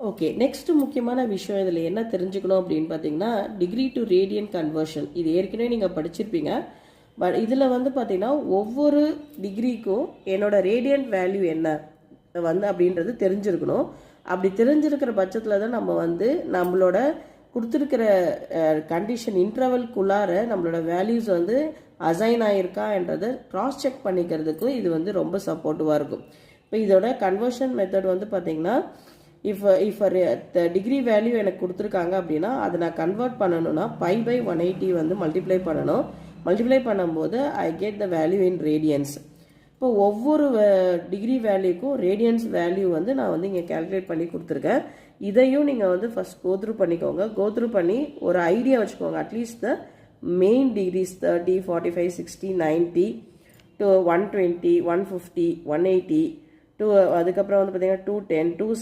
Okay, next முக்கியமான விஷயம் இதில் என்ன தெரிஞ்சுக்கணும் அப்படின்னு பார்த்தீங்கன்னா, டிகிரி டு ரேடியன் கன்வர்ஷன். இது ஏற்கனவே நீங்கள் படிச்சிருப்பீங்க. பட் இதில் வந்து பார்த்தீங்கன்னா ஒவ்வொரு டிகிரிக்கும் என்னோட ரேடியன்ட் வேல்யூ என்ன வந்து அப்படின்றது தெரிஞ்சிருக்கணும். அப்படி தெரிஞ்சிருக்கிற பட்சத்தில் தான் நம்ம வந்து நம்மளோட கொடுத்துருக்கிற கண்டிஷன் இன்டர்வல்குள்ளார நம்மளோட வேல்யூஸ் வந்து அசைன் ஆகிருக்கான்றதை கிராஸ் செக் பண்ணிக்கிறதுக்கு இது வந்து ரொம்ப சப்போர்ட்டிவாக இருக்கும். இப்போ இதோட கன்வர்ஷன் மெத்தட் வந்து பார்த்தீங்கன்னா, இஃப் டிகிரி வேல்யூ எனக்கு கொடுத்துருக்காங்க அப்படின்னா அதை நான் கன்வெர்ட் பண்ணணும்னா π/180 வந்து மல்டிப்ளை பண்ணணும். மல்டிப்ளை பண்ணும்போது I get the value in radians. இப்போ ஒவ்வொரு டிகிரி வேல்யூக்கும் ரேடியன்ஸ் வேல்யூ வந்து நான் வந்து இங்கே கேல்குலேட் பண்ணி கொடுத்துருக்கேன். இதையும் நீங்கள் வந்து ஃபஸ்ட் கோத்ரூ பண்ணிக்கோங்க. கோத்ரூ பண்ணி ஒரு ஐடியா வச்சுக்கோங்க. At least the main degrees 30, 45, 60, 90 to 120, 150, 180 to அதுக்கப்புறம் வந்து பார்த்தீங்கன்னா 210,